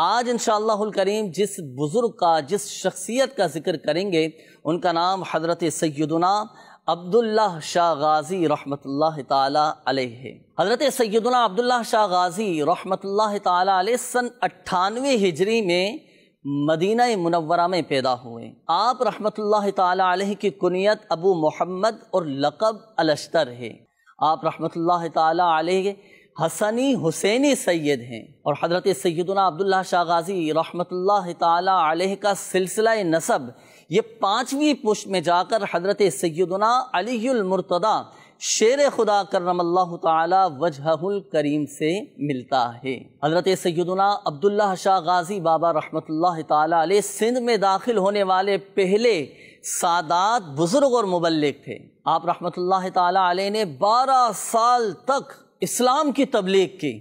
آج انشاءاللہ الکریم جس بزرگ کا، جس شخصیت کا ذکر کریں گے، ان کا نام حضرت سیدنا عبداللہ شاہ غازی رحمۃ اللہ تعالی علیہ ہے۔ حضرت سیدنا عبداللہ شاہ غازی رحمۃ اللہ تعالی علیہ سن 98 ہجری میں مدینہ منورہ میں پیدا ہوئے۔ آپ رحمۃ اللہ تعالی علیہ کی کنیت ابو محمد اور لقب الاشتر ہے۔ آپ رحمۃ اللہ تعالی علیہ حسنی حسینی سید ہیں، اور حضرت سیدنا عبداللہ شاہ غازی رحمۃ اللہ تعالی علیہ کا سلسلہ نسب یہ 5ویں پشت میں جا کر حضرت سیدنا علی المرتضی شیر خدا کرم اللہ تعالی وجہہ الکریم سے ملتا ہے۔ حضرت سیدنا عبداللہ شاہ غازی بابا رحمۃ اللہ تعالی علیہ سندھ میں داخل ہونے والے پہلے سادات بزرگ اور مبلغ تھے۔ آپ رحمۃ اللہ تعالی علیہ نے 12 سال تک اسلام کی تبلیغ کی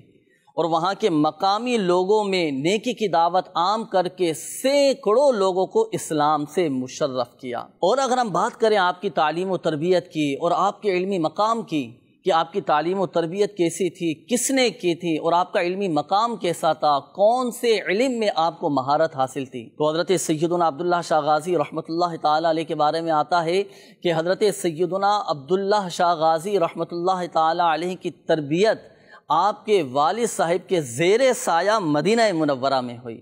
اور وہاں کے مقامی لوگوں میں نیکی کی دعوت عام کر کے سینکڑوں لوگوں کو اسلام سے مشرف کیا۔ اور اگر ہم بات کریں آپ کی تعلیم و تربیت کی اور آپ کے علمی مقام کی کہ آپ کی تعلیم و تربیت کیسی تھی، کس نے کی تھی، اور آپ کا علمی مقام کیسا تھا، کون سے علم میں آپ کو مہارت حاصل تھی، تو حضرت سیدنا عبداللہ شاہ غازی رحمۃ اللہ تعالی علیہ کے بارے میں آتا ہے کہ حضرت سیدنا عبداللہ شاہ غازی رحمۃ اللہ تعالی علیہ کی تربیت آپ کے والد صاحب کے زیر سایہ مدینہ منورہ میں ہوئی۔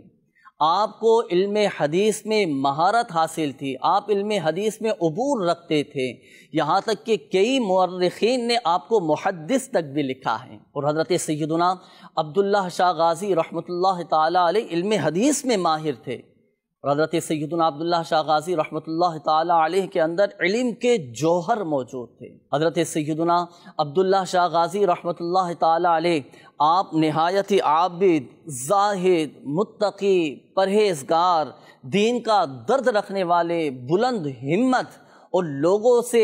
آپ کو علم حدیث میں مہارت حاصل تھی، آپ علم حدیث میں عبور رکھتے تھے، یہاں تک کہ کئی مورخین نے آپ کو محدث تک بھی لکھا ہے۔ اور حضرت سیدنا عبداللہ شاہ غازی رحمۃ اللہ تعالی علیہ علم حدیث میں ماہر تھے، اور حضرت سیدنا عبداللہ شاہ غازی رحمۃ اللہ تعالی علیہ کے اندر علم کے جوہر موجود تھے۔ حضرت سیدنا عبداللہ شاہ غازی رحمۃ اللہ تعالی علیہ آپ نہایت عابد، زاہد، متقی، پرہیزگار، دین کا درد رکھنے والے، بلند ہمت اور لوگوں سے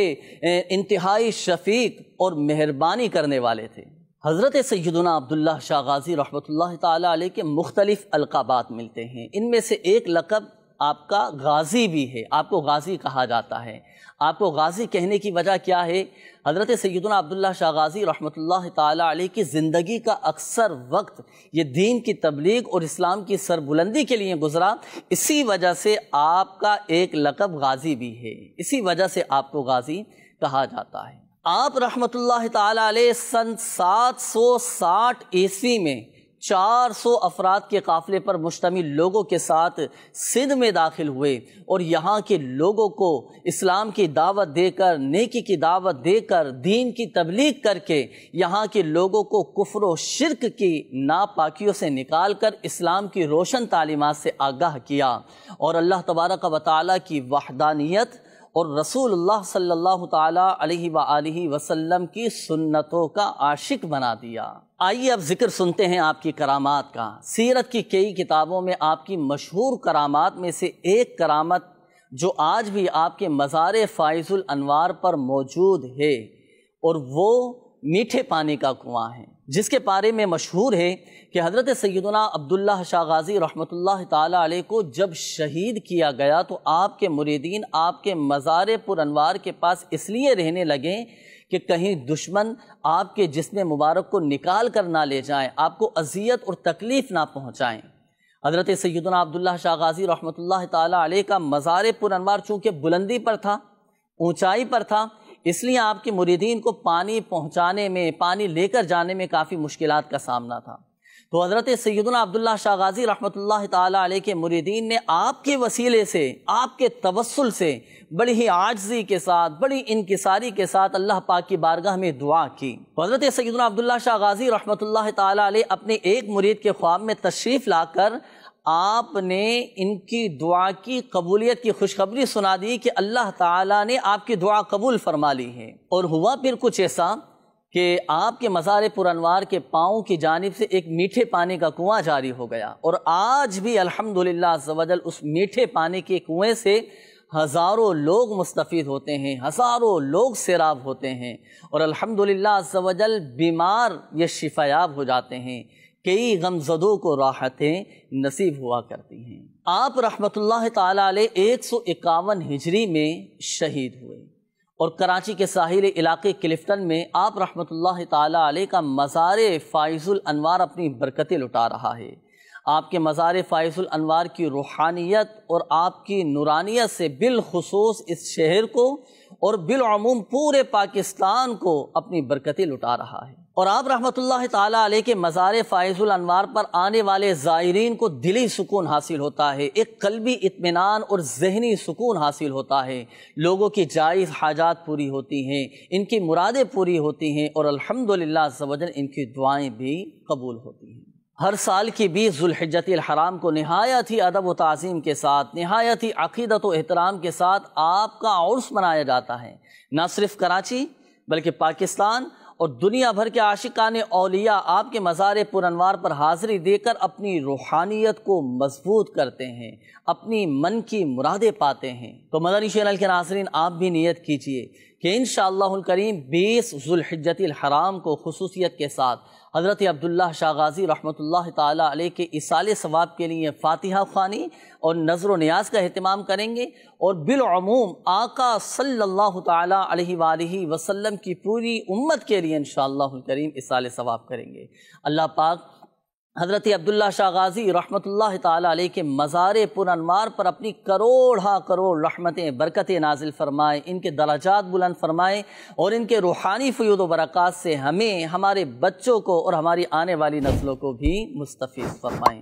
انتہائی شفیق اور مہربانی کرنے والے تھے۔ حضرت سیدنا عبداللہ شاہ غازی رحمۃ اللہ تعالی علیہ کے مختلف القابات ملتے ہیں، ان میں سے ایک لقب آپ کا غازی بھی ہے، آپ کو غازی کہا جاتا ہے۔ آپ کو غازی کہنے کی وجہ کیا ہے؟ حضرت سیدنا عبداللہ شاہ غازی رحمۃ اللہ تعالی علیہ کی زندگی کا اکثر وقت یہ دین کی تبلیغ اور اسلام کی سربلندی کے لیے گزرا، اسی وجہ سے آپ کا ایک لقب غازی بھی ہے، اسی وجہ سے آپ کو غازی کہا جاتا ہے۔ آپ رحمۃ اللہ تعالی علیہ سن 760 عیسوی میں 400 افراد کے قافلے پر مشتمل لوگوں کے ساتھ سندھ میں داخل ہوئے، اور یہاں کے لوگوں کو اسلام کی دعوت دے کر، نیکی کی دعوت دے کر، دین کی تبلیغ کر کے یہاں کے لوگوں کو کفر و شرک کی ناپاکیوں سے نکال کر اسلام کی روشن تعلیمات سے آگاہ کیا، اور اللہ تبارک و تعالیٰ کی وحدانیت اور رسول اللہ صلی اللہ تعالیٰ علیہ وآلہ وسلم کی سنتوں کا عاشق بنا دیا۔ آئیے اب ذکر سنتے ہیں آپ کی کرامات کا۔ سیرت کی کئی کتابوں میں آپ کی مشہور کرامات میں سے ایک کرامت جو آج بھی آپ کے مزار فائز الانوار پر موجود ہے، اور وہ میٹھے پانی کا کنواں ہے، جس کے بارے میں مشہور ہے کہ حضرت سیدنا عبداللہ شاہ غازی رحمۃ اللہ تعالی علیہ کو جب شہید کیا گیا تو آپ کے مریدین آپ کے مزار پر انوار کے پاس اس لیے رہنے لگے کہ کہیں دشمن آپ کے جسم مبارک کو نکال کر نہ لے جائیں، آپ کو اذیت اور تکلیف نہ پہنچائیں۔ حضرت سیدنا عبداللہ شاہ غازی رحمۃ اللہ تعالی علیہ کا مزار پر انوار چونکہ بلندی پر تھا، اونچائی پر تھا، اس لیے آپ کے مریدین کو پانی پہنچانے میں، پانی لے کر جانے میں کافی مشکلات کا سامنا تھا۔ تو حضرت سیدنا عبداللہ شاہ غازی رحمۃ اللہ تعالی علیہ کے مریدین نے آپ کے وسیلے سے، آپ کے توسل سے بڑی ہی عاجزی کے ساتھ، بڑی انکساری کے ساتھ اللہ پاک کی بارگاہ میں دعا کی۔ حضرت سیدنا عبداللہ شاہ غازی رحمۃ اللہ تعالی علیہ اپنے ایک مرید کے خواب میں تشریف لا کر آپ نے ان کی دعا کی قبولیت کی خوشخبری سنا دی کہ اللہ تعالیٰ نے آپ کی دعا قبول فرما لی ہے۔ اور ہوا پھر کچھ ایسا کہ آپ کے مزار پر انوار کے پاؤں کی جانب سے ایک میٹھے پانی کا کنواں جاری ہو گیا، اور آج بھی الحمدللہ عز و جل اس میٹھے پانی کے کنویں سے ہزاروں لوگ مستفید ہوتے ہیں، ہزاروں لوگ سیراب ہوتے ہیں، اور الحمدللہ عز و جل بیمار یہ شفا یاب ہو جاتے ہیں، کئی غمزدوں کو راحتیں نصیب ہوا کرتی ہیں۔ آپ رحمت اللہ تعالی علیہ 151 ہجری میں شہید ہوئے، اور کراچی کے ساحلی علاقے کلفٹن میں آپ رحمت اللہ تعالی علیہ کا مزار فائز الانوار اپنی برکتیں لٹا رہا ہے۔ آپ کے مزار فائز الانوار کی روحانیت اور آپ کی نورانیت سے بالخصوص اس شہر کو اور بالعموم پورے پاکستان کو اپنی برکتیں لٹا رہا ہے، اور آپ رحمۃ اللہ تعالیٰ علیہ کے مزار فائز الانوار پر آنے والے زائرین کو دلی سکون حاصل ہوتا ہے، ایک قلبی اطمینان اور ذہنی سکون حاصل ہوتا ہے، لوگوں کی جائز حاجات پوری ہوتی ہیں، ان کی مرادیں پوری ہوتی ہیں، اور الحمدللہ عز و جل ان کی دعائیں بھی قبول ہوتی ہیں۔ ہر سال کی 20 ذو الحجۃ الحرام کو نہایت ہی ادب و تعظیم کے ساتھ، نہایت ہی عقیدت و احترام کے ساتھ آپ کا عرس منایا جاتا ہے، نہ صرف کراچی بلکہ پاکستان اور دنیا بھر کے عاشقان اولیاء آپ کے مزار پر انوار پر حاضری دے کر اپنی روحانیت کو مضبوط کرتے ہیں، اپنی من کی مرادیں پاتے ہیں۔ تو مدنی چینل کے ناظرین، آپ بھی نیت کیجئے کہ انشاءاللہ الکریم 20 ذو الحجۃ الحرام کو خصوصیت کے ساتھ حضرت عبداللہ شاہ غازی رحمۃ اللہ تعالیٰ علیہ کے ایصال ثواب کے لیے فاتحہ خوانی اور نظر و نیاز کا اہتمام کریں گے، اور بالعموم آقا صلی اللہ تعالیٰ علیہ وآلہ وسلم کی پوری امت کے لیے انشاءاللہ الکریم ایصال ثواب کریں گے۔ اللہ پاک حضرت عبداللہ شاہ غازی رحمۃ اللہ تعالیٰ علیہ کے مزار پر انوار پر اپنی کروڑ رحمتیں برکتیں نازل فرمائے، ان کے درجات بلند فرمائے، اور ان کے روحانی فیوض و برکات سے ہمیں، ہمارے بچوں کو اور ہماری آنے والی نسلوں کو بھی مستفیض فرمائیں۔